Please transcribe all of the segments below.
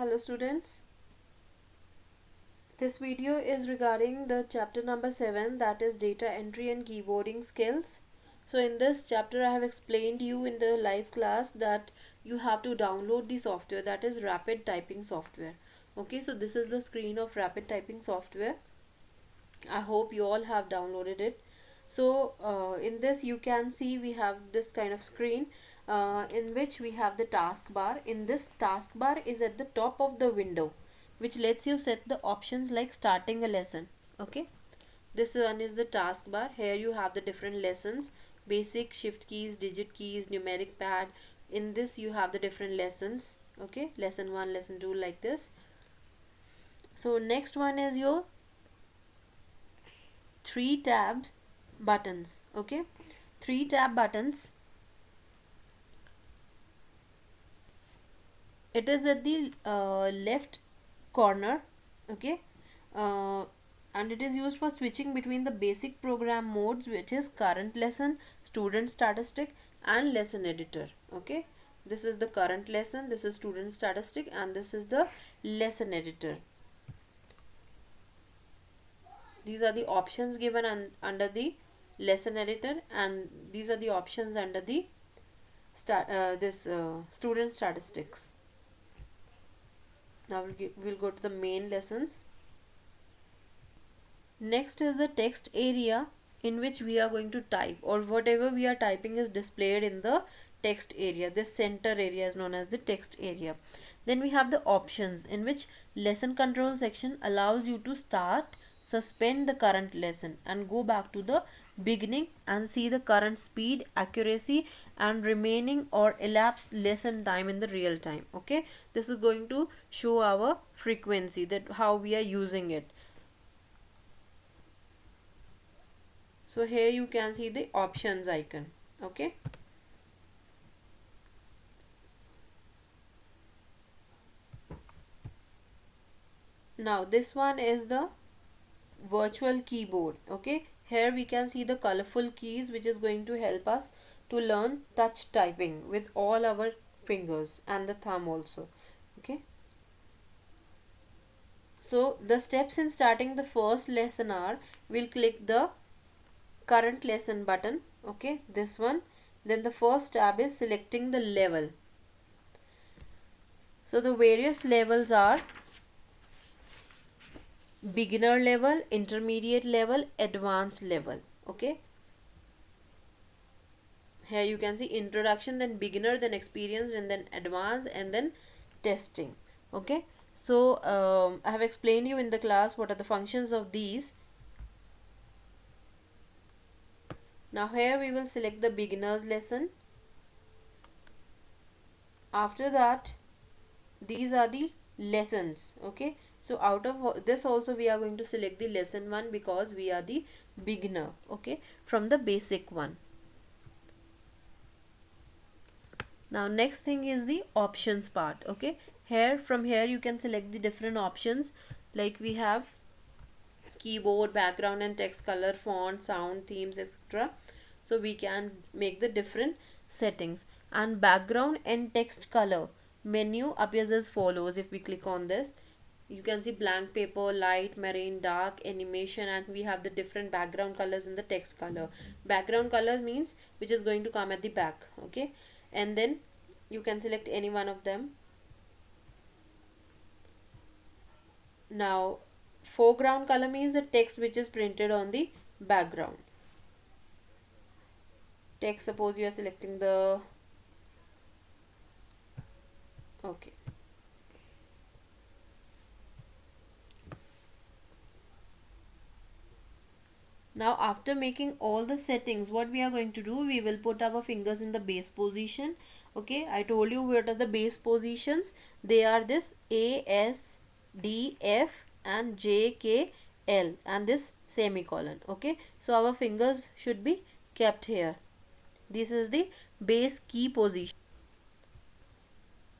Hello students, this video is regarding the chapter number 7, that is data entry and keyboarding skills. So in this chapter I have explained you in the live class that you have to download the software, that is rapid typing software. Okay, so this is the screen of rapid typing software. I hope you all have downloaded it. So in this you can see we have this kind of screen in which we have the taskbar. In this taskbar is at the top of the window, which lets you set the options like starting a lesson. Okay, this one is the taskbar. Here you have the different lessons: basic, shift keys, digit keys, numeric pad. In this you have the different lessons. Okay, lesson 1, lesson 2, like this. So next one is your 3 tab buttons. Okay, 3 tab buttons. It is at the left corner. Okay, and it is used for switching between the basic program modes, which is current lesson, student statistic, and lesson editor. Okay, this is the current lesson, this is student statistic, and this is the lesson editor. These are the options given under the lesson editor, and these are the options under the student statistics. Now we'll go to the main lessons. Next is the text area, in which we are going to type, or whatever we are typing is displayed in the text area. This center area is known as the text area. Then we have the options, in which lesson control section allows you to start, suspend the current lesson, and go back to the beginning and see the current speed, accuracy, and remaining or elapsed lesson time in the real time. Okay, this is going to show our frequency, that how we are using it. So here you can see the options icon. Okay, now this one is the virtual keyboard. Okay, here we can see the colorful keys, which is going to help us to learn touch typing with all our fingers and the thumb also. Okay, so the steps in starting the first lesson are: we'll click the current lesson button. Okay, this one. Then the first tab is selecting the level. So the various levels are beginner level, intermediate level, advanced level. Okay, here you can see introduction, then beginner, then experienced, and then advanced, and then testing. Okay, so I have explained you in the class what are the functions of these. Now here we will select the beginners lesson. After that, these are the lessons. Okay, so out of this also we are going to select the lesson 1, because we are the beginner. Okay, from the basic one. Now next thing is the options part. Okay, from here you can select the different options, like we have keyboard, background and text color, font, sound, themes, etc. So we can make the different settings. And background and text color menu appears as follows. If we click on this, you can see blank paper, light, marine, dark, animation, and we have the different background colors in the text color. Background color means which is going to come at the back. Okay, and then you can select any one of them. Now foreground color means the text which is printed on the background text. Suppose you are selecting the okay, now after making all the settings, what we are going to do, we will put our fingers in the base position. Okay, I told you what are the base positions. They are this A, S, D, F and J, K, L, and this semicolon. Okay, so our fingers should be kept here. This is the base key position.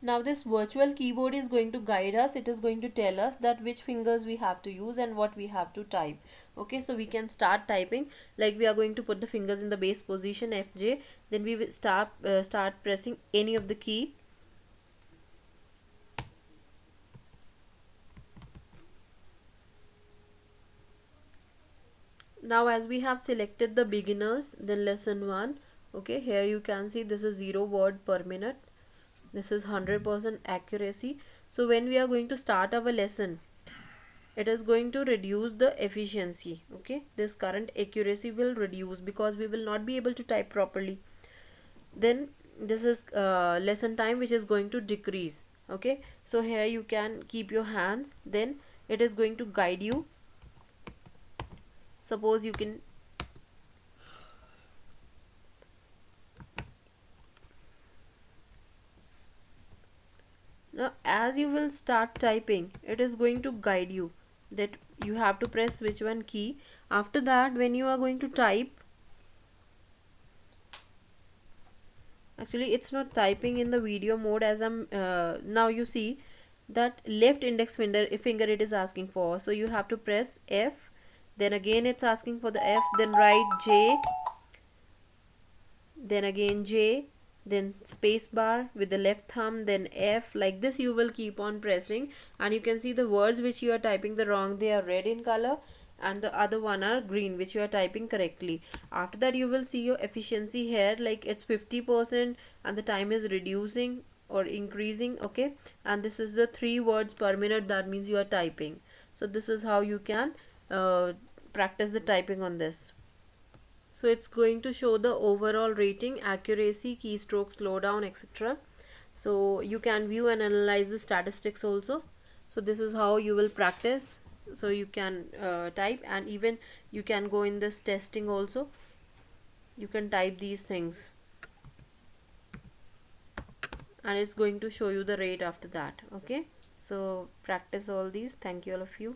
Now this virtual keyboard is going to guide us. It is going to tell us that which fingers we have to use and what we have to type. Okay, so we can start typing, like we are going to put the fingers in the base position FJ, then we will start pressing any of the key. Now as we have selected the beginners, then lesson 1, okay, here you can see this is 0 word per minute, this is 100% accuracy. So when we are going to start our lesson, it is going to reduce the efficiency, okay, this current accuracy will reduce because we will not be able to type properly. Then this is lesson time, which is going to decrease, okay. So here you can keep your hands, then it is going to guide you. Suppose you can, now as you will start typing, it is going to guide you that you have to press which one key. After that, when you are going to type, actually it's not typing in the video mode, as I'm now you see that left index finger it is asking for, so you have to press F, then again it's asking for the F, then write J, then again J, then space bar with the left thumb, then F, like this you will keep on pressing, and you can see the words which you are typing the wrong, they are red in color, and the other one are green which you are typing correctly. After that you will see your efficiency here, like it's 50% and the time is reducing or increasing, okay, and this is the 3 words per minute, that means you are typing. So this is how you can practice the typing on this. So it's going to show the overall rating, accuracy, keystroke, slowdown, etc. So you can view and analyze the statistics also. So this is how you will practice. So you can type, and even you can go in this testing also, you can type these things and it's going to show you the rate after that, okay. So practice all these. Thank you all of you.